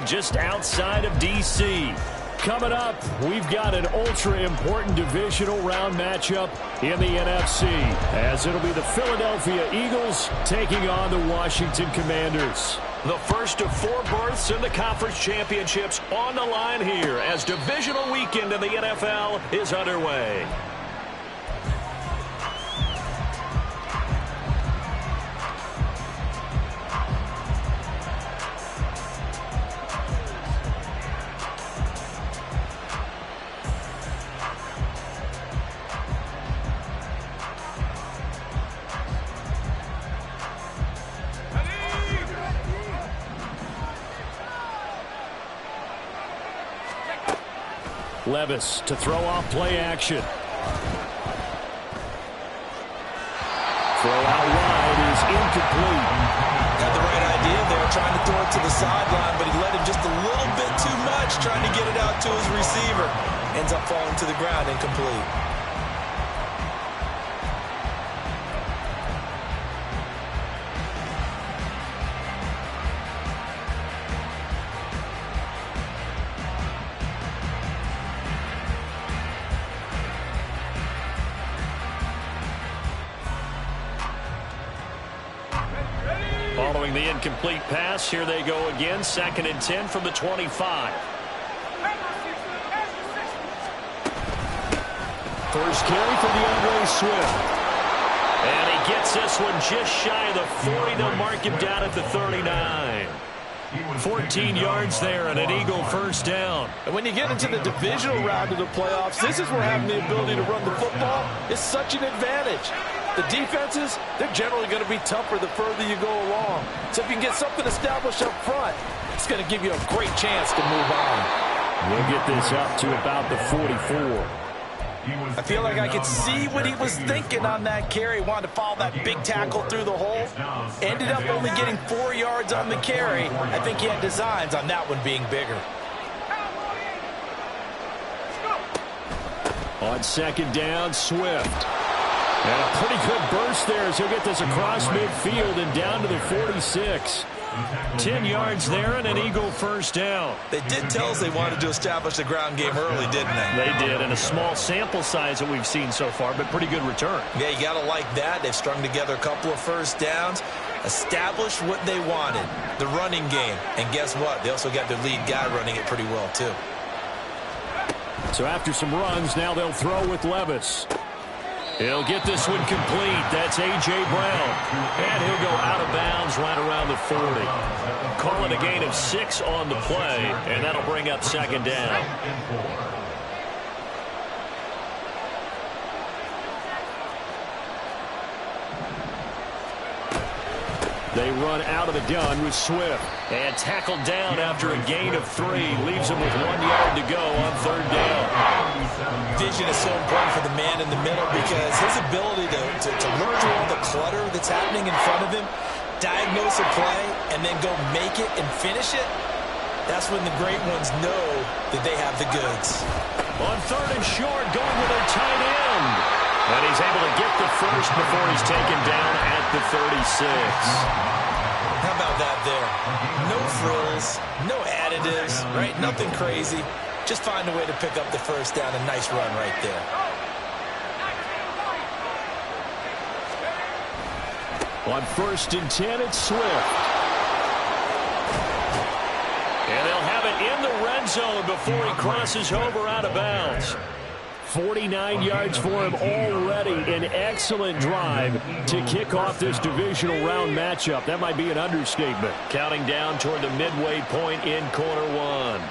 live just outside of D.C. Coming up, we've got an ultra-important divisional round matchup in the NFC, as it'll be the Philadelphia Eagles taking on the Washington Commanders. The first of 4 berths in the conference championships on the line here as divisional weekend in the NFL is underway. Levis to throw off play action. Throw out wide is incomplete. Had the right idea there, trying to throw it to the sideline, but he let him just a little bit too much, trying to get it out to his receiver. Ends up falling to the ground, incomplete. Following the incomplete pass, here they go again. 2nd and 10 from the 25. First carry for DeAndre Swift. And he gets this one just shy of the 40. They'll mark him down at the 39. 14 yards there and an Eagle first down. And when you get into the divisional round of the playoffs, this is where having the ability to run the football is such an advantage. The defenses, they're generally going to be tougher the further you go along. So if you can get something established up front, it's going to give you a great chance to move on. We'll get this up to about the 44. I feel like I could see what he was thinking on that carry. Wanted to follow that big tackle through the hole. Ended up only getting 4 yards on the carry. I think he had designs on that one being bigger. On 2nd down, Swift. And a pretty good burst there as he'll get this across midfield and down to the 46. 10 yards there and an Eagle first down. They did tell us they wanted to establish the ground game early, didn't they? They did, and a small sample size that we've seen so far, but pretty good return. Yeah, you got to like that. They've strung together a couple of first downs, established what they wanted, the running game. And guess what? They also got their lead guy running it pretty well, too. So after some runs, now they'll throw with Levis. He'll get this one complete. That's A.J. Brown. And he'll go out of bounds right around the 40. Call it a gain of 6 on the play, and that'll bring up 2nd down. They run out of the gun with Swift. And tackled down after a gain of 3. Leaves him with 1 yard to go on 3rd down. Vision is so important for the man in the middle because his ability to learn through all the clutter that's happening in front of him, diagnose a play, and then go make it and finish it, that's when the great ones know that they have the goods. On 3rd and short, going with a tight end. And he's able to get the first before he's taken down at the 36. How about that there? No frills, no additives, right? Nothing crazy. Just find a way to pick up the first down. A nice run right there. On 1st and 10, it's Swift. And they'll have it in the red zone before he crosses over out of bounds. 49 yards for him already. An excellent drive to kick off this divisional round matchup. That might be an understatement. Counting down toward the midway point in quarter 1.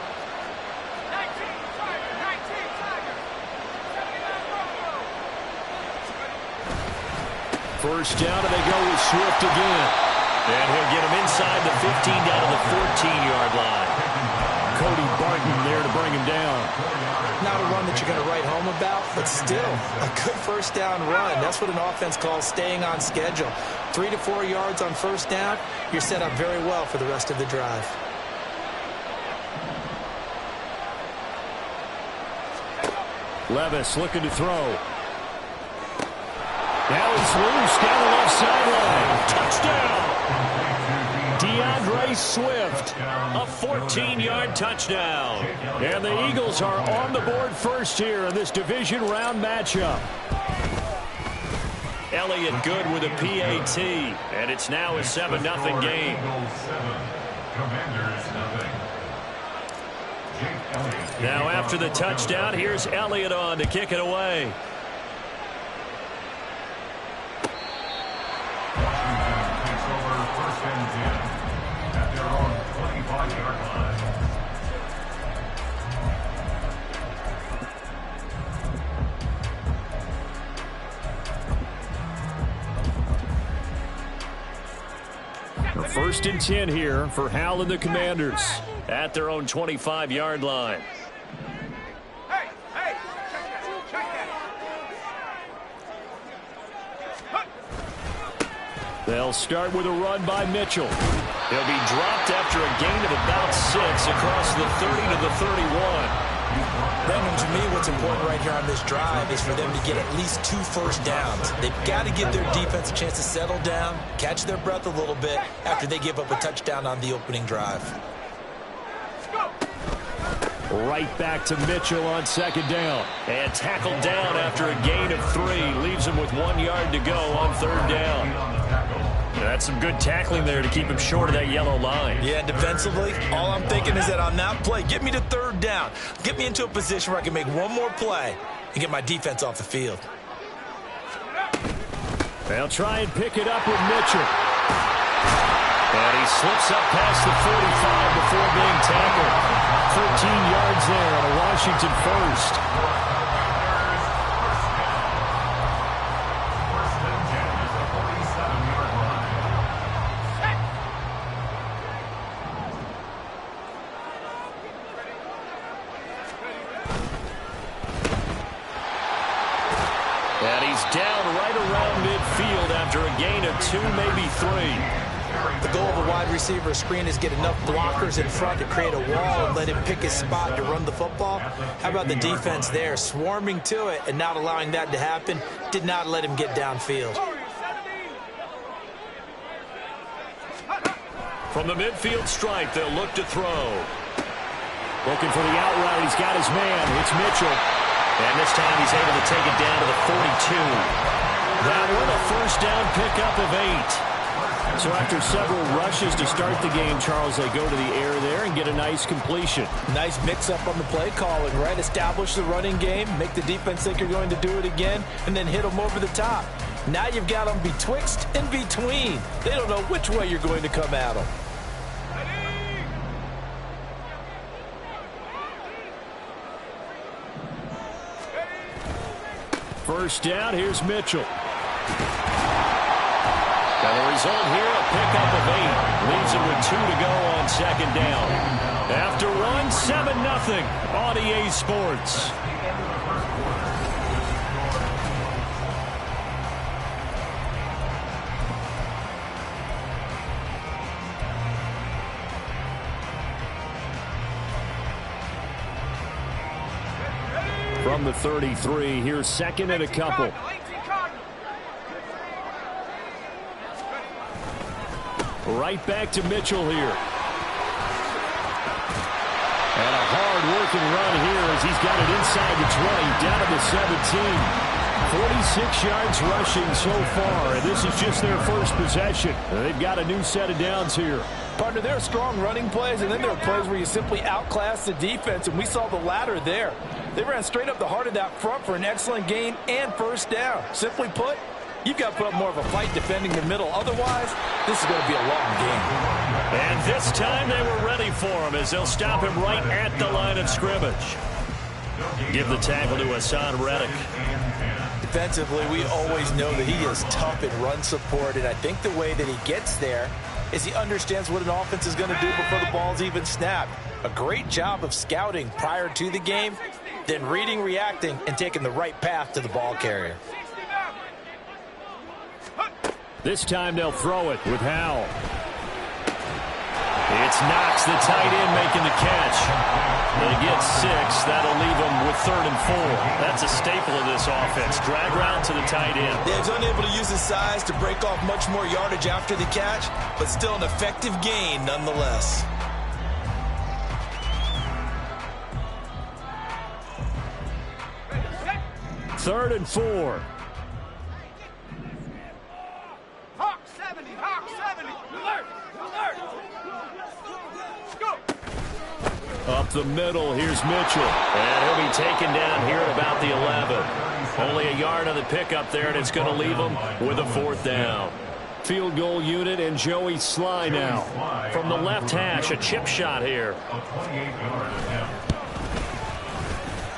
First down, and they go with Swift again. And he'll get him inside the 15 down to the 14-yard line. Cody Barton there to bring him down. Not a run that you're going to write home about, but still a good first down run. That's what an offense calls staying on schedule. 3 to 4 yards on first down, you're set up very well for the rest of the drive. Levis looking to throw. Now he's loose down the left sideline. Touchdown! DeAndre Swift. A 14-yard touchdown. And the Eagles are on the board first here in this division round matchup. Elliott good with a PAT, and it's now a 7-0 game. Now after the touchdown, here's Elliott on to kick it away. Washington takes over 1st and 10 at their own 25-yard line. First and 10 here for Hal and the Commanders. At their own 25-yard line. They'll start with a run by Mitchell. He'll be dropped after a gain of about 6 across the 30 to the 31. Brandon, to me, what's important right here on this drive is for them to get at least 2 first downs. They've got to give their defense a chance to settle down, catch their breath a little bit after they give up a touchdown on the opening drive. Right back to Mitchell on 2nd down. And tackled down after a gain of 3. Leaves him with 1 yard to go on 3rd down. That's some good tackling there to keep him short of that yellow line. Yeah, defensively, all I'm thinking is that on that play, get me to 3rd down. Get me into a position where I can make one more play and get my defense off the field. They'll try and pick it up with Mitchell. And he slips up past the 45 before being tackled. 13 yards there on a Washington first. And he's down right around midfield after a gain of 2, maybe 3. The goal of a wide receiver screen is get enough blockers in front to create a wall and let him pick his spot to run the football. How about the defense there, swarming to it and not allowing that to happen? Did not let him get downfield. From the midfield stripe, they'll look to throw. Looking for the out route. He's got his man. It's Mitchell. And this time he's able to take it down to the 42. That one a first down pickup of 8. So after several rushes to start the game, Charles, they go to the air there and get a nice completion. Nice mix-up on the play calling, right? Establish the running game, make the defense think you're going to do it again, and then hit them over the top. Now you've got them betwixt and between. They don't know which way you're going to come at them. First down, here's Mitchell. And the result here, a pickup of 8. Leaves him with 2 to go on 2nd down. After one, 7-0 on EA Sports. From the 33, here's 2nd and a couple. Right back to Mitchell here. And a hard-working run here as he's got it inside the 20, down to the 17. 46 yards rushing so far, and this is just their first possession. They've got a new set of downs here. Partner, there are strong running plays, and then there are plays where you simply outclass the defense, and we saw the latter there. They ran straight up the heart of that front for an excellent gain and first down. Simply put, you've got to put up more of a fight defending the middle. Otherwise, this is going to be a long game. And this time they were ready for him as they'll stop him right at the line of scrimmage. Give the tackle to Hassan Reddick. Defensively, we always know that he is tough in run support, and I think the way that he gets there is he understands what an offense is going to do before the ball's even snapped. A great job of scouting prior to the game, then reading, reacting, and taking the right path to the ball carrier. This time they'll throw it with Howell. It's Knox, the tight end, making the catch. They get 6. That'll leave them with 3rd and 4. That's a staple of this offense. Drag route to the tight end. Yeah, he's unable to use his size to break off much more yardage after the catch, but still an effective gain nonetheless. Third and 4. Hawk 70, Hawk 70. Alert, alert. Let's go. Up the middle, here's Mitchell. And he'll be taken down here at about the 11. Only a yard on the pickup there, and it's going to leave him with a 4th down. Field goal unit and Joey Sly now. From the left hash, a chip shot here.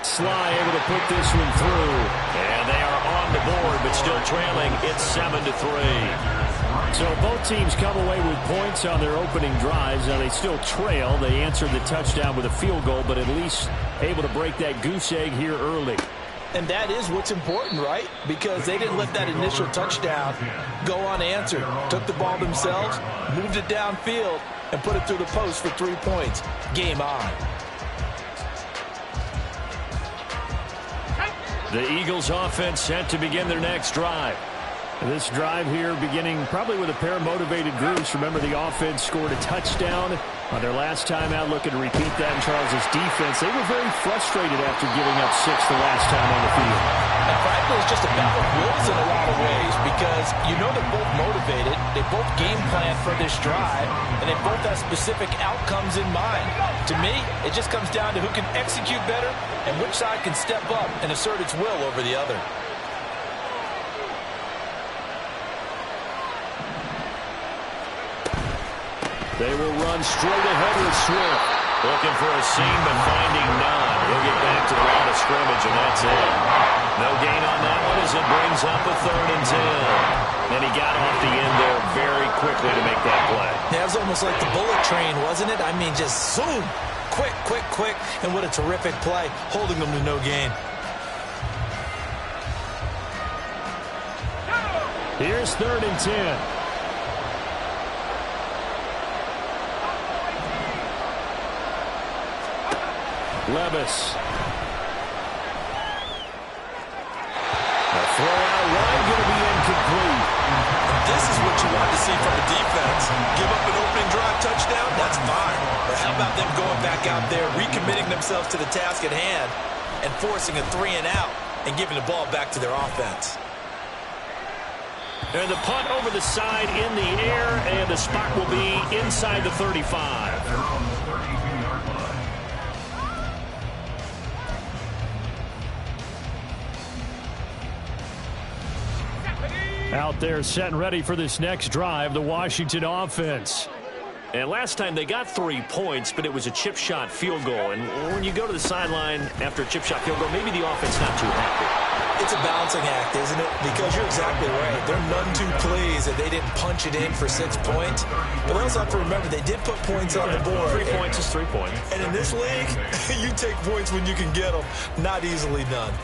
Sly able to put this one through. And they are on the board, but still trailing. It's 7-3. So both teams come away with points on their opening drives. Now they still trail. They answered the touchdown with a field goal, but at least able to break that goose egg here early. And that is what's important, right? Because they didn't let that initial touchdown go unanswered. Took the ball themselves, moved it downfield, and put it through the post for 3 points. Game on. The Eagles offense set to begin their next drive. This drive here beginning probably with a pair of motivated groups. Remember, the offense scored a touchdown on their last time out. Looking to repeat that in Charles' defense. They were very frustrated after giving up 6 the last time on the field. And frankly, it's just a battle of wills in a lot of ways because you know they're both motivated. They both game plan for this drive, and they both have specific outcomes in mind. To me, it just comes down to who can execute better and which side can step up and assert its will over the other. They will run straight ahead with Swift. Looking for a seam, but finding none. He'll get back to the line of scrimmage, and that's it. No gain on that one as it brings up a 3rd and 10. And he got off the end there very quickly to make that play. Yeah, it was almost like the bullet train, wasn't it? I mean, just zoom. Quick, quick, quick. And what a terrific play, holding them to no gain. Here's 3rd and 10. Levis. A throw out wide, going to be incomplete. This is what you want to see from a defense. Give up an opening drive touchdown, that's fine. But how about them going back out there, recommitting themselves to the task at hand, and forcing a 3-and-out and giving the ball back to their offense. And the punt over the side in the air, and the spot will be inside the 35. Out there set and ready for this next drive, the Washington offense. And last time they got 3 points, but it was a chip shot field goal. And when you go to the sideline after a chip shot field goal, maybe the offense not too happy. It's a balancing act, isn't it? Because you're exactly right. They're none too pleased that they didn't punch it in for 6 points. But they also have to remember they did put points on the board. 3 points is 3 points. And in this league, you take points when you can get them. Not easily done.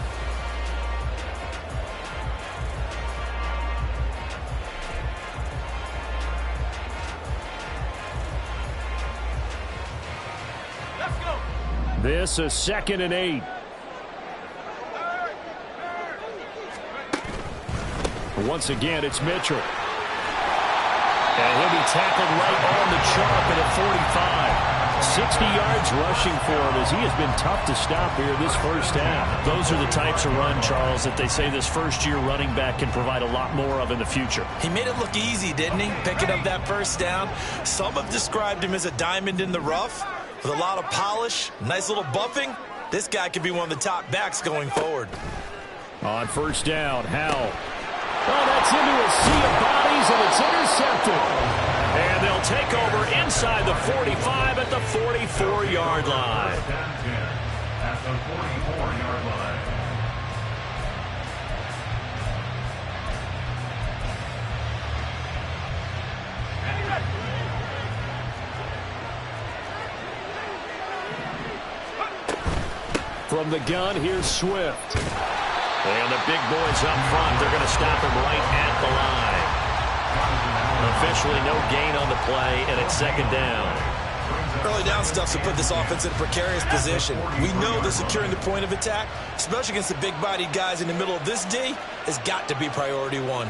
This is 2nd and 8. Once again, it's Mitchell. And he'll be tackled right on the chalk at a 45. 60 yards rushing for him as he has been tough to stop here this first half. Those are the types of run, Charles, that they say this first-year running back can provide a lot more of in the future. He made it look easy, didn't he? Picking up that first down. Some have described him as a diamond in the rough. With a lot of polish, nice little buffing, this guy could be one of the top backs going forward. On first down, Howell. Oh, that's into a sea of bodies, and it's intercepted. And they'll take over inside the 45 at the 44-yard line. At the 44-yard line. From the gun, here's Swift. And the big boys up front, they're going to stop him right at the line. Officially no gain on the play, and it's 2nd down. Early down stuff to put this offense in a precarious position. We know that securing the point of attack, especially against the big-bodied guys in the middle of this D, has got to be priority one.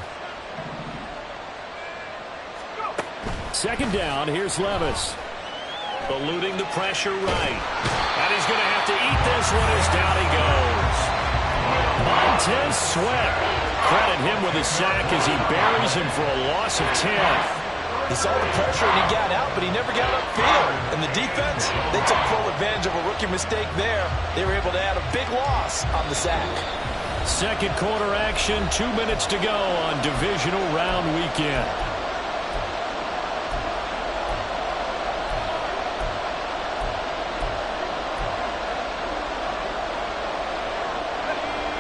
Second down, here's Levis. Eluding the pressure right. And he's going to have to eat this one as down he goes. Montez Sweat. Credit him with a sack as he buries him for a loss of 10. He saw the pressure and he got out, but he never got upfield. And the defense, they took full advantage of a rookie mistake there. They were able to add a big loss on the sack. Second quarter action, 2 minutes to go on divisional round weekend.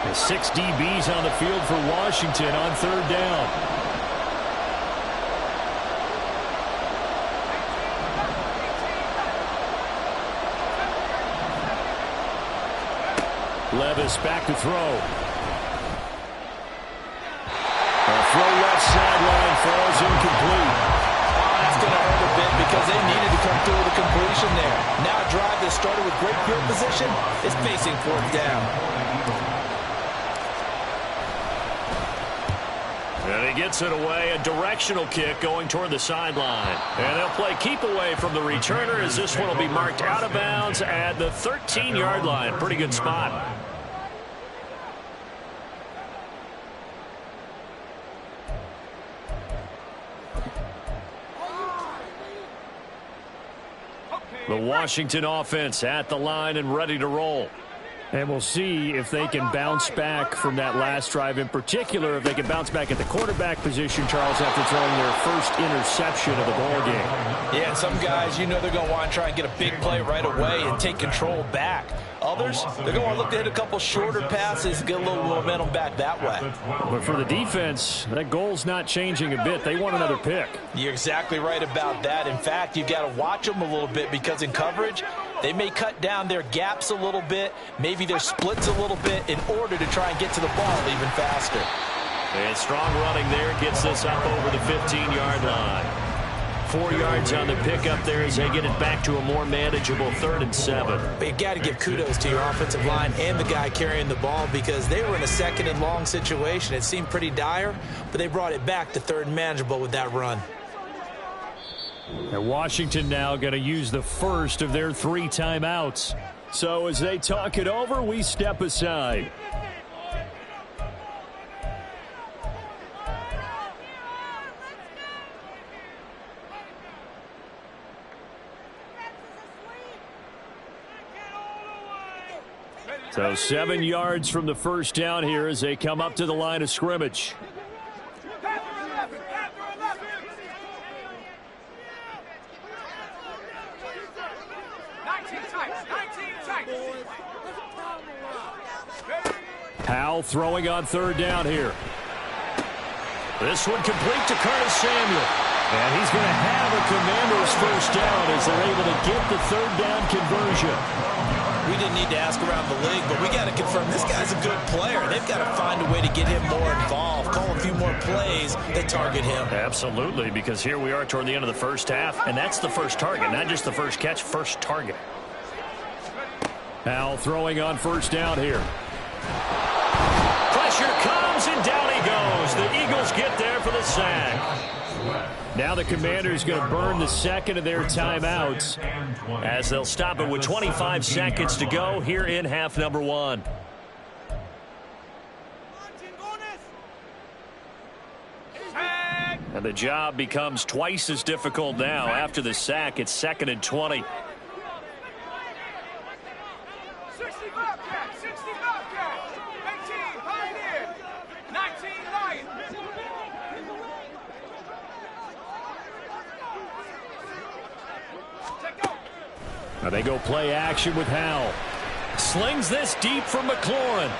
The 6 DBs on the field for Washington on third down. Levis back to throw. A throw left sideline falls incomplete. Oh, that's going to hurt a bit because they needed to come through with a completion there. Now a drive that started with great field position is facing fourth down. And he gets it away, a directional kick going toward the sideline. And they'll play keep away from the returner as this one will be marked out of bounds at the 13-yard line. Pretty good spot. The Washington offense at the line and ready to roll. And we'll see if they can bounce back from that last drive. In particular, if they can bounce back at the quarterback position, Charles, after throwing their first interception of the ball game. Yeah, and some guys, you know they're going to want to try and get a big play right away and take control back. Others, they're going to want to look to hit a couple shorter passes, get a little momentum back that way. But for the defense, that goal's not changing a bit. They want another pick. You're exactly right about that. In fact, you've got to watch them a little bit because in coverage, they may cut down their gaps a little bit, maybe their splits a little bit in order to try and get to the ball even faster. And strong running there gets this up over the 15-yard line. 4 yards on the pickup there as they get it back to a more manageable 3rd and 7. But you got to give kudos to your offensive line and the guy carrying the ball because they were in a 2nd and long situation. It seemed pretty dire, but they brought it back to 3rd and manageable with that run. And Washington now going to use the first of their 3 timeouts. So as they talk it over, we step aside. So 7 yards from the first down here as they come up to the line of scrimmage. Powell throwing on third down here. This one complete to Curtis Samuel. And he's going to have a Commanders first down as they're able to get the third down conversion. We didn't need to ask around the league, but we got to confirm this guy's a good player. They've got to find a way to get him more involved, call a few more plays that target him. Absolutely, because here we are toward the end of the first half, and that's the first target, not just the first catch, first target. Powell throwing on first down here. Pressure comes, and down he goes. The Eagles get there for the sack. Now the Commanders going to burn the second of their timeouts as they'll stop it with 25 seconds to go here in half number 1. And the job becomes twice as difficult now. After the sack, it's 2nd and 20. 65 catch, 65 catch, 18 Pioneer, 19 Lions. Now they go play action with Howell. Slings this deep from McLaurin.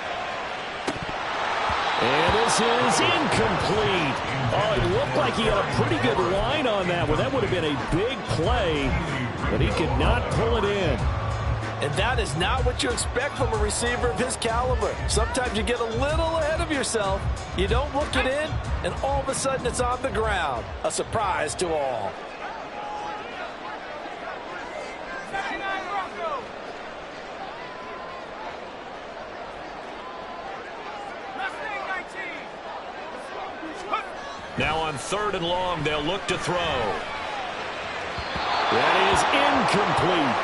And this is incomplete. Oh, it looked like he had a pretty good line on that one. That would have been a big play, but he could not pull it in. And that is not what you expect from a receiver of his caliber. Sometimes you get a little ahead of yourself. You don't look it in, and all of a sudden it's on the ground. A surprise to all. Now on 3rd and long, they'll look to throw. That is incomplete.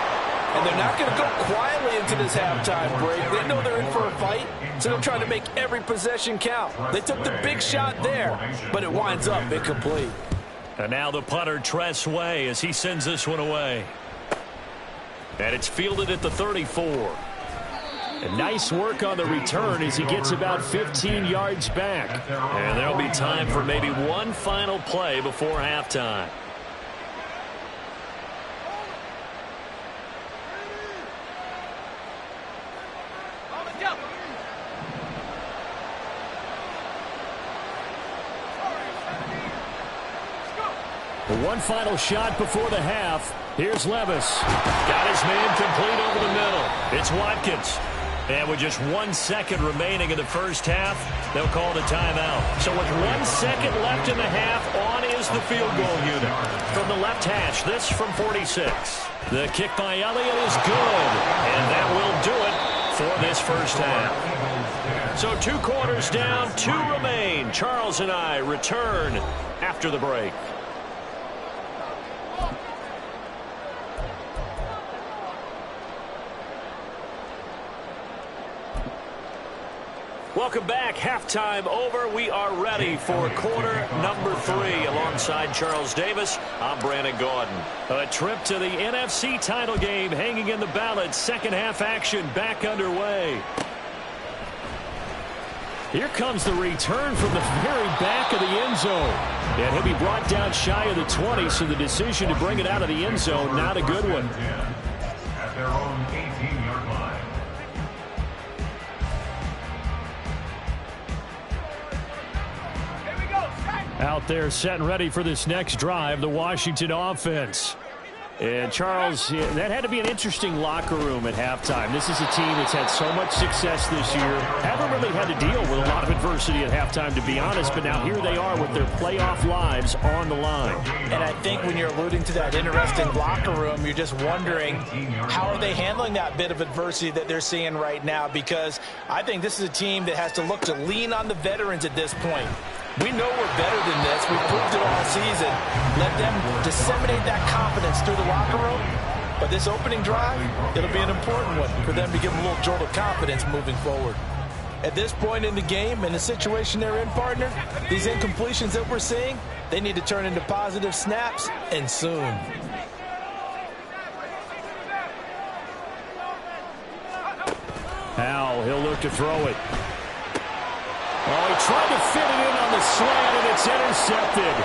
And they're not going to go quietly into this halftime break. They know they're in for a fight, so they're trying to make every possession count. They took the big shot there, but it winds up incomplete. And now the punter, Tress Way, as he sends this one away. And it's fielded at the 34. And nice work on the return as he gets about 15 yards back. And there'll be time for maybe one final play before halftime. One final shot before the half. Here's Levis. Got his man complete over the middle. It's Watkins. And with just 1 second remaining in the first half, they'll call the timeout. So with 1 second left in the half, on is the field goal unit. From the left hash, this from 46. The kick by Elliott is good. And that will do it for this first half. So 2 quarters down, 2 remain. Charles and I return after the break. Welcome back. Halftime over. We are ready for quarter number 3. Alongside Charles Davis, I'm Brandon Gordon. A trip to the NFC title game hanging in the balance. Second half action back underway. Here comes the return from the very back of the end zone. And he'll be brought down shy of the 20, so the decision to bring it out of the end zone, not a good one. At their own 18-yard line. Out there set and ready for this next drive, the Washington offense. And Charles, that had to be an interesting locker room at halftime. This is a team that's had so much success this year. Haven't really had to deal with a lot of adversity at halftime, to be honest, but now here they are with their playoff lives on the line. And I think when you're alluding to that interesting locker room, you're just wondering how are they handling that bit of adversity that they're seeing right now, because I think this is a team that has to look to lean on the veterans at this point. We know we're better than this. We've proved it all season. Let them disseminate that confidence through the locker room. But this opening drive, it'll be an important one for them to give them a little jolt of confidence moving forward. At this point in the game, in the situation they're in, partner, these incompletions that we're seeing, they need to turn into positive snaps, and soon. Howell, he'll look to throw it. Oh, he tried to fit it in on the slant, and it's intercepted.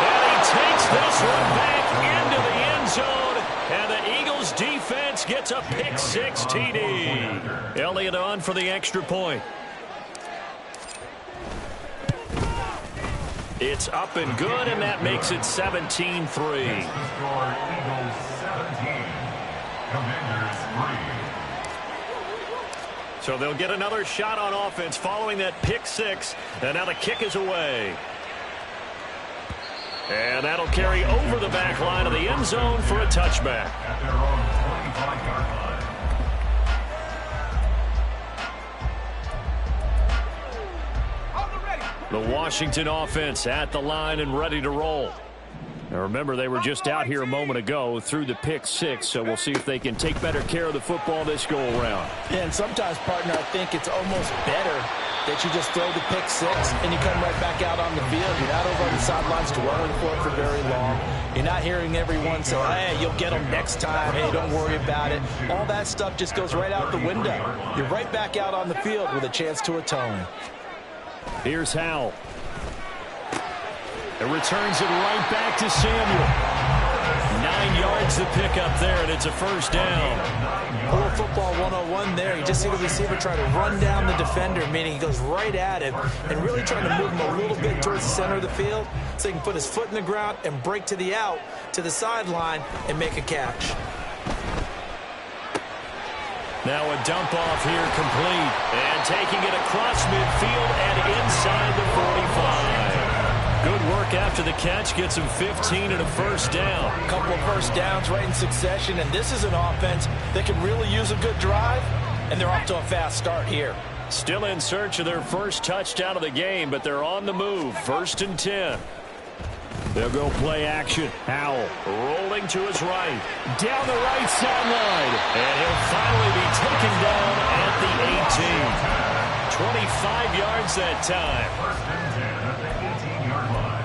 And he takes this one back into the end zone, and the Eagles defense gets a pick-6 TD. Elliott on for the extra point. It's up and good, and that makes it 17-3. Score Eagles 17, Commanders 3. So they'll get another shot on offense following that pick-6, and now the kick is away. And that'll carry over the back line of the end zone for a touchback. At their own 25-yard line. The Washington offense at the line and ready to roll. Now remember, they were just out here a moment ago through the pick-6, so we'll see if they can take better care of the football this go-around. Yeah, and sometimes, partner, I think it's almost better that you just throw the pick-6 and you come right back out on the field. You're not over on the sidelines dwelling for very long. You're not hearing everyone say, hey, you'll get them next time. Hey, don't worry about it. All that stuff just goes right out the window. You're right back out on the field with a chance to atone. Here's Howell. It returns it right back to Samuel. 9 yards to pick up there, and it's a first down. Pro football 101 there. You just see the receiver try to run down the defender, meaning he goes right at him and really trying to move him a little bit towards the center of the field so he can put his foot in the ground and break to the out, to the sideline, and make a catch. Now a dump off here complete. And taking it across midfield and inside the 45. Good work after the catch. Gets him 15 and a first down. A couple of first downs right in succession, and this is an offense that can really use a good drive, and they're off to a fast start here. Still in search of their first touchdown of the game, but they're on the move. 1st and 10. They'll go play action. Howell rolling to his right. Down the right sideline. And he'll finally be taken down at the 18. 25 yards that time. 1st and 10 at the 18-yard line.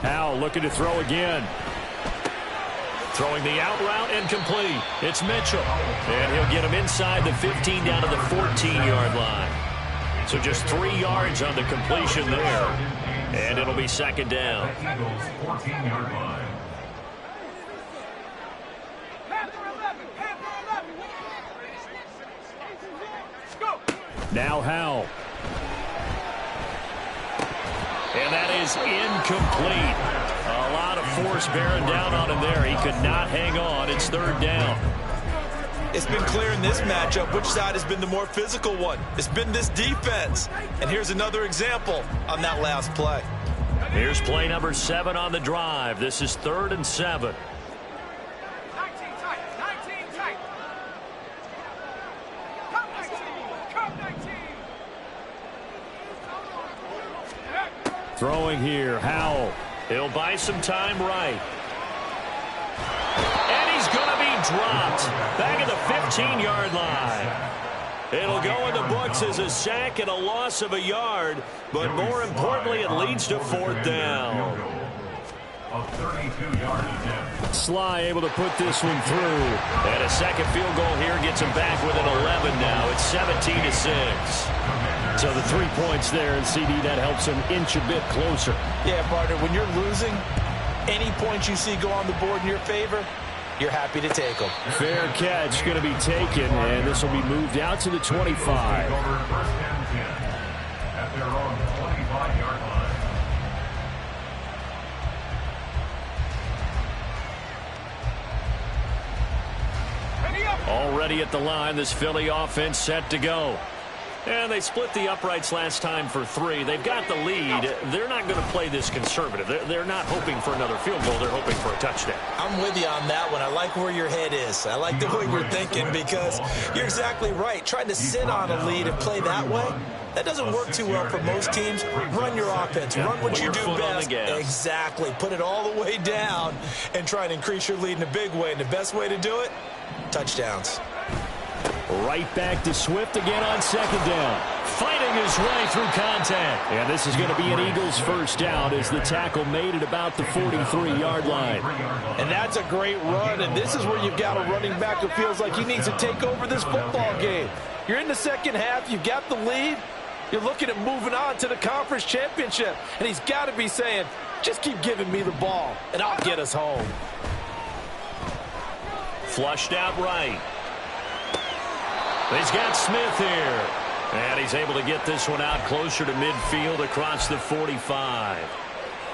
Howell looking to throw again. Throwing the out route and complete. It's Mitchell. And he'll get him inside the 15 down to the 14-yard line. So just 3 yards on the completion there. And it'll be 2nd down. Eagles 14-yard line. Now Howell. And that is incomplete. A lot of force bearing down on him there. He could not hang on. It's 3rd down. It's been clear in this matchup which side has been the more physical one. It's been this defense. And here's another example on that last play. Here's play number 7 on the drive. This is 3rd and 7. 19 tight. 19 tight. Come 19. Come 19. Throwing here, Howell. He'll buy some time right. And he's going to be dropped back at the 15-yard line. It'll go in the books as a sack and a loss of a yard, but more importantly, it leads to 4th down. A 32-yard attempt. Sly able to put this one through. And a second field goal here gets him back within 11 now. It's 17-6. So the 3 points there, and CD, that helps him inch a bit closer. Yeah, partner, when you're losing, any points you see go on the board in your favor, you're happy to take them. Fair catch going to be taken, and this will be moved out to the 25. Take over 1st and 10 at their own 25-yard line. Already at the line, this Philly offense set to go. And they split the uprights last time for 3. They've got the lead. They're not going to play this conservative. They're not hoping for another field goal. They're hoping for a touchdown. I'm with you on that one. I like where your head is. I like the way you're thinking because you're exactly right. Trying to sit on a lead and play that way, that doesn't work too well for most teams. Run your offense. Run what you do best. Exactly. Put it all the way down and try and increase your lead in a big way. And the best way to do it, touchdowns. Right back to Swift again on 2nd down. Fighting his way through contact. And this is going to be an Eagles 1st down as the tackle made it about the 43-yard line. And that's a great run, and this is where you've got a running back who feels like he needs to take over this football game. You're in the second half, you've got the lead, you're looking at moving on to the conference championship, and he's got to be saying, just keep giving me the ball, and I'll get us home. Flushed out right. He's got Smith here. And he's able to get this one out closer to midfield across the 45.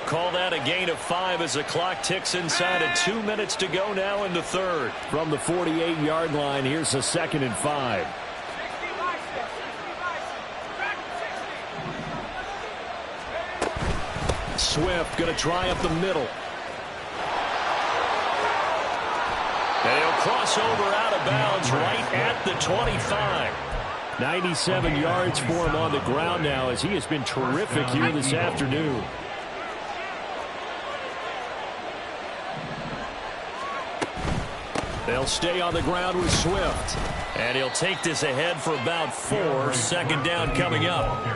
Call that a gain of 5 as the clock ticks inside of 2 minutes to go now in the 3rd. From the 48-yard line, here's a 2nd and 5. Swift going to try up the middle. And he'll cross over out of bounds right at the 25. 97 yards for him on the ground now as he has been terrific here this afternoon. They'll stay on the ground with Swift. And he'll take this ahead for about 4. 2nd down coming up.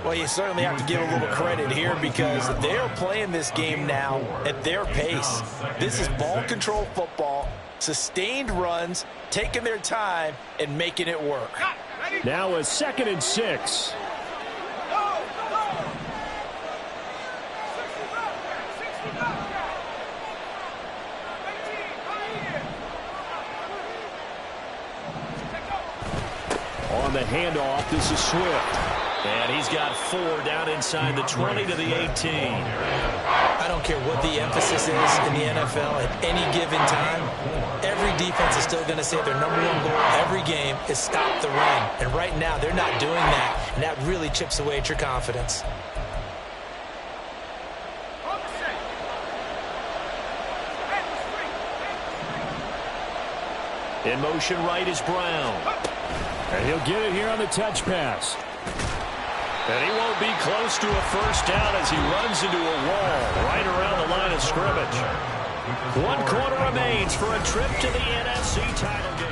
Well, you certainly have to give a little credit here because they're playing this game now at their pace. This is ball control football, sustained runs, taking their time, and making it work. Now a 2nd and 6. On the handoff, this is Swift. And he's got 4 down inside the 20 to the 18. I don't care what the emphasis is in the NFL at any given time. Every defense is still going to say their #1 goal every game is stop the run. And right now, they're not doing that. and that really chips away at your confidence. In motion right is Brown. And he'll get it here on the touch pass. And he won't be close to a first down as he runs into a wall right around the line of scrimmage. 1 quarter remains for a trip to the NFC title game.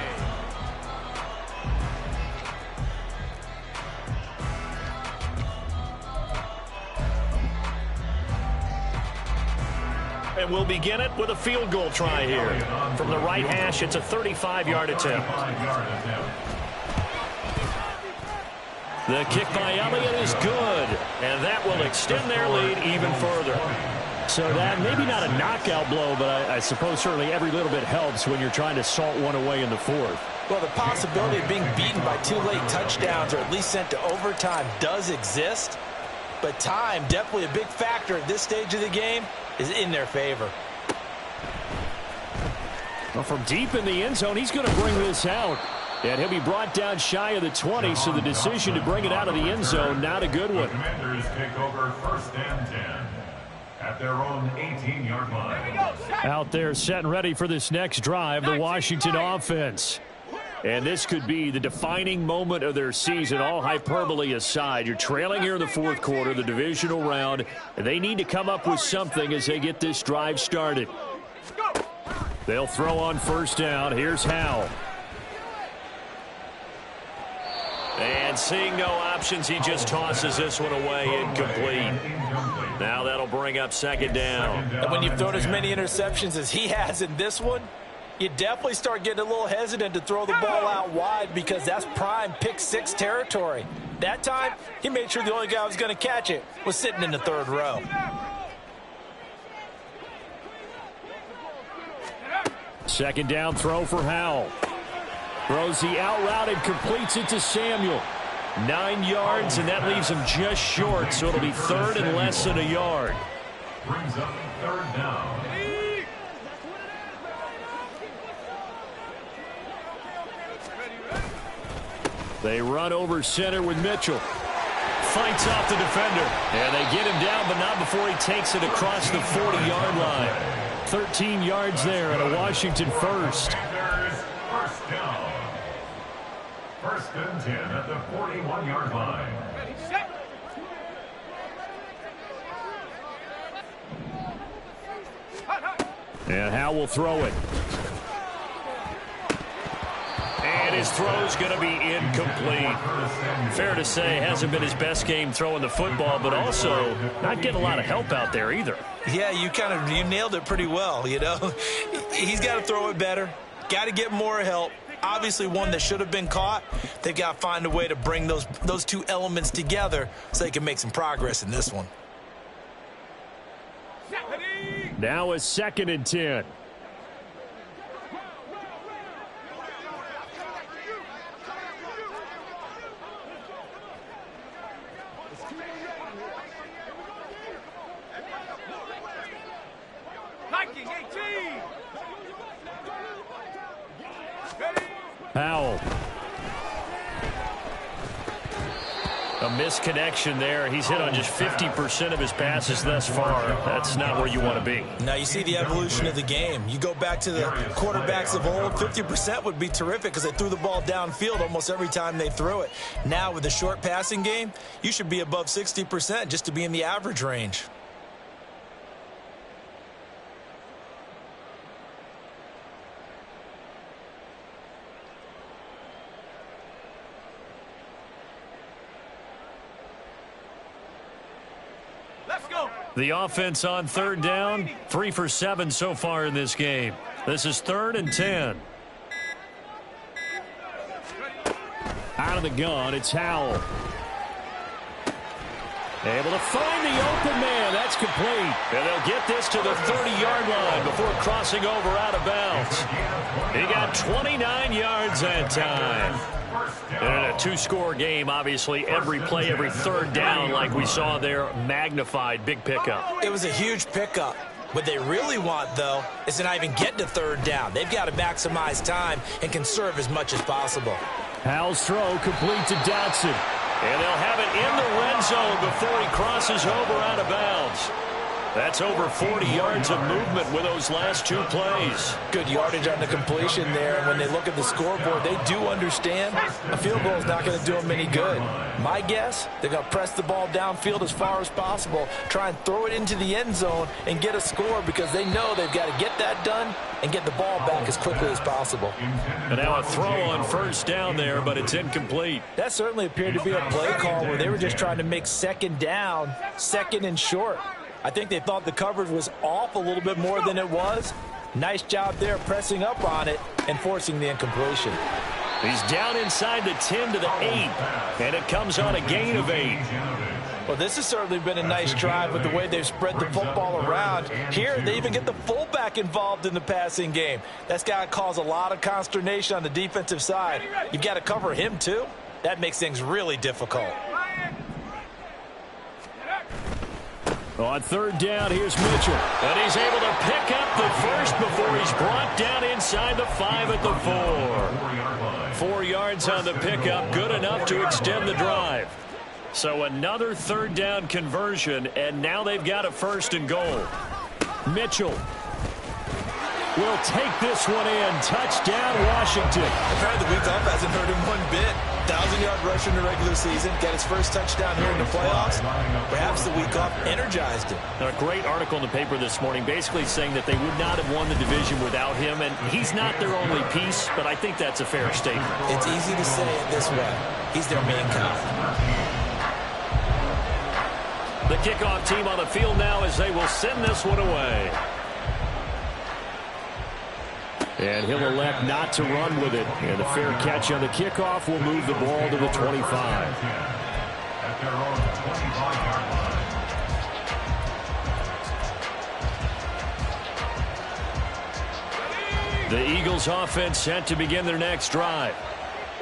And we'll begin it with a field goal try here. From the right hash, it's a 35-yard attempt. The kick by Elliott is good, and that will extend their lead even further. So that maybe not a knockout blow, but I suppose certainly every little bit helps when you're trying to salt one away in the fourth. Well, the possibility of being beaten by 2 late touchdowns or at least sent to overtime does exist, but time, definitely a big factor at this stage of the game, is in their favor. Well, from deep in the end zone, he's going to bring this out. And he'll be brought down shy of the 20, so the decision to bring it out of the end zone, not a good one. The Commanders take over 1st and 10 at their own 18-yard line. Out there set and ready for this next drive, the Washington offense. And this could be the defining moment of their season, all hyperbole aside. You're trailing here in the fourth quarter, the divisional round, and they need to come up with something as they get this drive started. They'll throw on first down. Here's Howell. And seeing no options, he just tosses this one away, incomplete. Now that'll bring up second down. And when you've thrown as many interceptions as he has in this one, you definitely start getting a little hesitant to throw the ball out wide because that's prime pick 6 territory. That time, he made sure the only guy who was going to catch it was sitting in the 3rd row. Second down throw for Howell. Throws the out route and completes it to Samuel. 9 yards, and that leaves him just short, so it'll be 3rd and less than a yard. Brings up 3rd down. They run over center with Mitchell. Fights off the defender. And they get him down, but not before he takes it across the 40-yard line. 13 yards there, and a Washington first. First down. 1st and 10 at the 41-yard line. And Howell will throw it. And his throw's going to be incomplete. Fair to say, hasn't been his best game throwing the football, but also not getting a lot of help out there either. Yeah, you nailed it pretty well, you know. He's got to throw it better. Got to get more help. Obviously one that should have been caught. They've got to find a way to bring those 2 elements together so they can make some progress in this one. Now a 2nd and 10. Howell. A misconnection there. He's hit on just 50% of his passes thus far. That's not where you want to be. Now you see the evolution of the game. You go back to the quarterbacks of old, 50% would be terrific because they threw the ball downfield almost every time they threw it. Now with the short passing game, you should be above 60% just to be in the average range. The offense on 3rd down, 3 for 7 so far in this game. This is 3rd and 10. Out of the gun, it's Howell. Able to find the open man. That's complete. And they'll get this to the 30-yard line before crossing over out of bounds. He got 29 yards that time. And in a 2-score game, obviously, every play, every 3rd down, like we saw there, magnified, big pickup. It was a huge pickup. What they really want, though, is to not even get to 3rd down. They've got to maximize time and conserve as much as possible. Howell's throw complete to Dotson. And they'll have it in the red zone before he crosses over out of bounds. That's over 40 yards of movement with those last two plays. Good yardage on the completion there. And when they look at the scoreboard, they do understand a field goal is not going to do them any good. My guess, they're going to press the ball downfield as far as possible, try and throw it into the end zone and get a score because they know they've got to get that done and get the ball back as quickly as possible. And now a throw on first down there, but it's incomplete. That certainly appeared to be a play call where they were just trying to make second down, second and short. I think they thought the coverage was off a little bit more than it was. Nice job there pressing up on it and forcing the incompletion. He's down inside the 10 to the 8, and it comes on a gain of 8. Well, this has certainly been a nice drive with the way they've spread the football around. Here, they even get the fullback involved in the passing game. That's got to cause a lot of consternation on the defensive side. You've got to cover him, too. That makes things really difficult. On third down, here's Mitchell. And he's able to pick up the first before he's brought down inside the 5 at the 4. 4 yards on the pickup, good enough to extend the drive. So another third down conversion, and now they've got a first and goal. Mitchell will take this one in. Touchdown, Washington. Apparently the week off hasn't hurt him one bit. 1,000-yard rush in the regular season. Got his first touchdown here in the playoffs. Perhaps the week off energized him. A great article in the paper this morning basically saying that they would not have won the division without him, and he's not their only piece, but I think that's a fair statement. It's easy to say it this way. He's their main guy. The kickoff team on the field now as they will send this one away. And he'll elect not to run with it. And a fair catch on the kickoff will move the ball to the 25. At their own 25-yard line. The Eagles offense set to begin their next drive.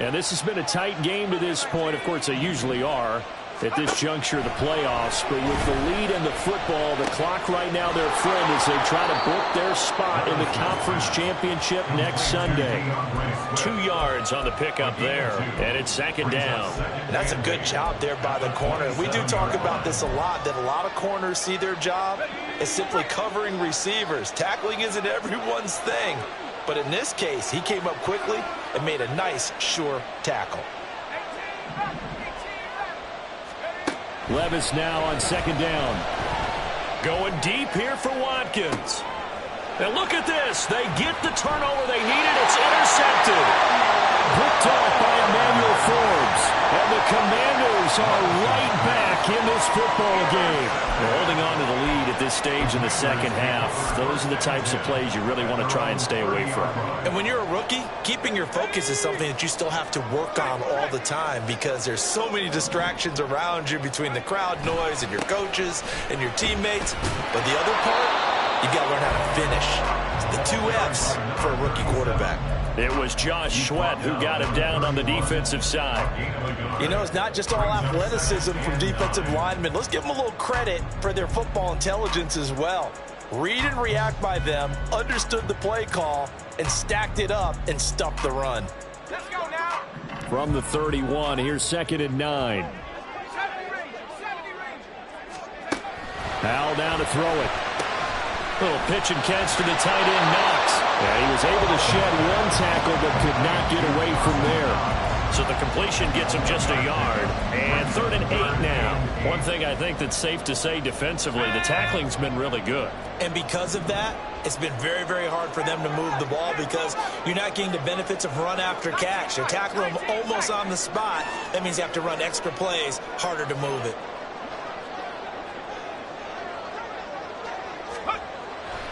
And this has been a tight game to this point. Of course, they usually are at this juncture of the playoffs. But with the lead in the football, the clock right now their friend as they try to book their spot in the conference championship next Sunday. 2 yards on the pickup there, and it's second down. That's a good job there by the corner. We do talk about this a lot, that a lot of corners see their job as simply covering receivers. Tackling isn't everyone's thing. But in this case, he came up quickly and made a nice, sure tackle. Levis now on second down. Going deep here for Watkins. And look at this. They get the turnover they needed. It's intercepted. Picked off by Emmanuel Forbes. And the Commanders are right back in this football game. They're holding on to the lead at this stage in the second half. Those are the types of plays you really want to try and stay away from. And when you're a rookie, keeping your focus is something that you still have to work on all the time because there's so many distractions around you between the crowd noise and your coaches and your teammates. But the other part, you got to learn how to finish. It's the 2 F's for a rookie quarterback. It was Josh Sweat who got him down on the defensive side. You know, it's not just all athleticism from defensive linemen. Let's give them a little credit for their football intelligence as well. Read and react by them, understood the play call, and stacked it up and stuffed the run. Let's go now. From the 31, here's second and 9. 70 range. Powell down to throw it. Little pitch and catch to the tight end, Knox. And he was able to shed one tackle but could not get away from there. So the completion gets him just a yard. And 3rd and 8 now. One thing I think that's safe to say defensively, the tackling's been really good. And because of that, it's been very, very hard for them to move the ball because you're not getting the benefits of run after catch. You're tackling them almost on the spot. That means you have to run extra plays, harder to move it.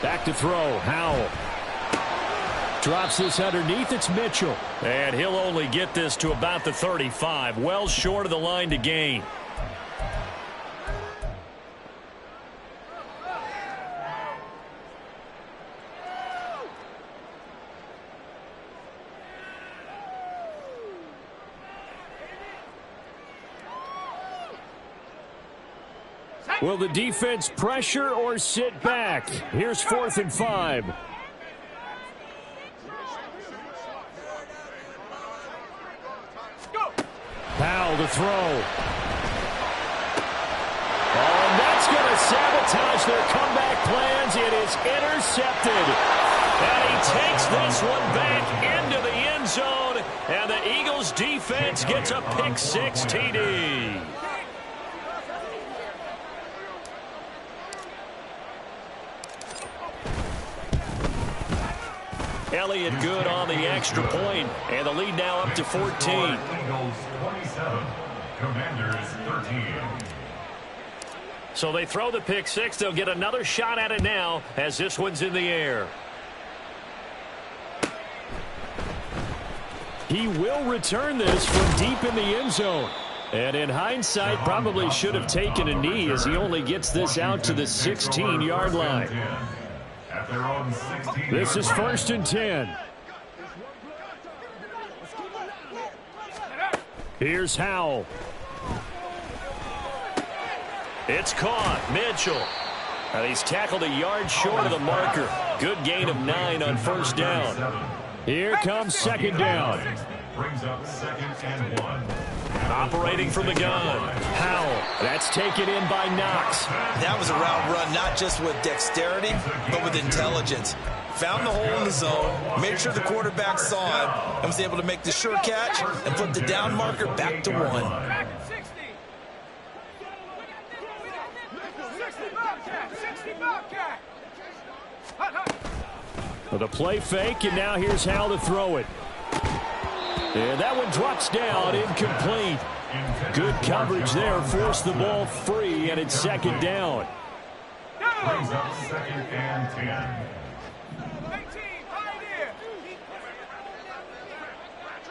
Back to throw, Howell. Drops this underneath, it's Mitchell. And he'll only get this to about the 35, well short of the line to gain. Will the defense pressure or sit back? Here's 4th and 5. Powell to throw. Oh, and that's going to sabotage their comeback plans. It is intercepted. And he takes this one back into the end zone. And the Eagles defense gets a pick-6 TD. Elliott good on the extra point, and the lead now up to 14. Eagles 27, Commanders 13. So they throw the pick-6. They'll get another shot at it now as this one's in the air. He will return this from deep in the end zone. And in hindsight, probably should have taken a knee as he only gets this out to the 16-yard line. This is 1st and 10. Here's Howell. It's caught. Mitchell. And he's tackled a yard short of the marker. Good gain of 9 on 1st down. Here comes 2nd down. Brings up 2nd and 1. Operating from the gun. Howell. That's taken in by Knox. That was a route run, not just with dexterity, but with intelligence. Found the hole in the zone, made sure the quarterback saw him, and was able to make the sure catch and put the down marker back to 1. 60 Bobcat. The play fake, and now here's Howell to throw it. And that one drops down, incomplete. Good coverage there, forced the ball free, and it's 2nd down. Brings up 2nd and 10. 18, right here.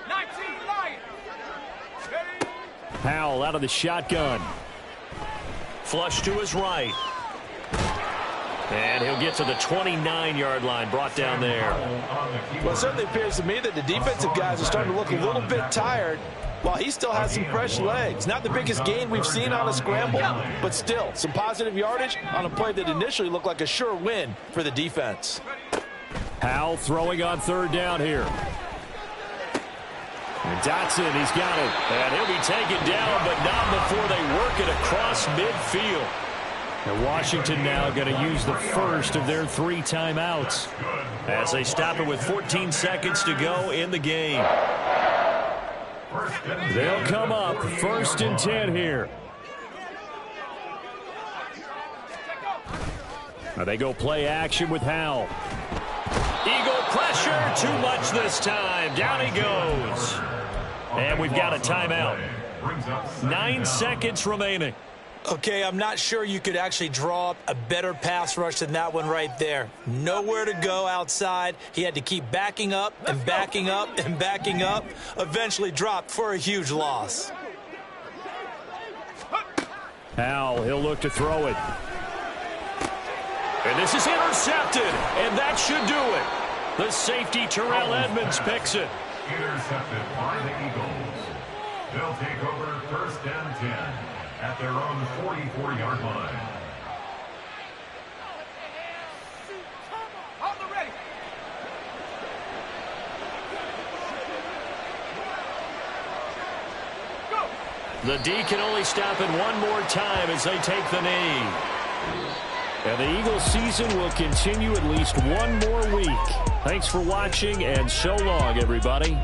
19, Lion. Howell out of the shotgun. Flush to his right. And he'll get to the 29-yard line, brought down there. Well, it certainly appears to me that the defensive guys are starting to look a little bit tired while he still has some fresh legs. Not the biggest gain we've seen on a scramble, but still some positive yardage on a play that initially looked like a sure win for the defense. Howell throwing on 3rd down here. And Dotson, he's got it. And he'll be taken down, but not before they work it across midfield. And Washington now going to use the first of their 3 timeouts as they stop it with 14 seconds to go in the game. They'll come up 1st and 10 here. Now they go play action with Howell. Eagle pressure, too much this time. Down he goes. And we've got a timeout. 9 seconds remaining. Okay, I'm not sure you could actually draw up a better pass rush than that one right there. Nowhere to go outside. He had to keep backing up and backing up and backing up. Eventually dropped for a huge loss. Howell, he'll look to throw it. And this is intercepted, and that should do it. The safety, Terrell Edmonds, picks it. Intercepted by the Eagles. They'll take over 1st and 10 at their own 44-yard line. On the ready. Go. The D can only stop it one more time as they take the knee. And the Eagles season will continue at least one more week. Thanks for watching, and so long, everybody.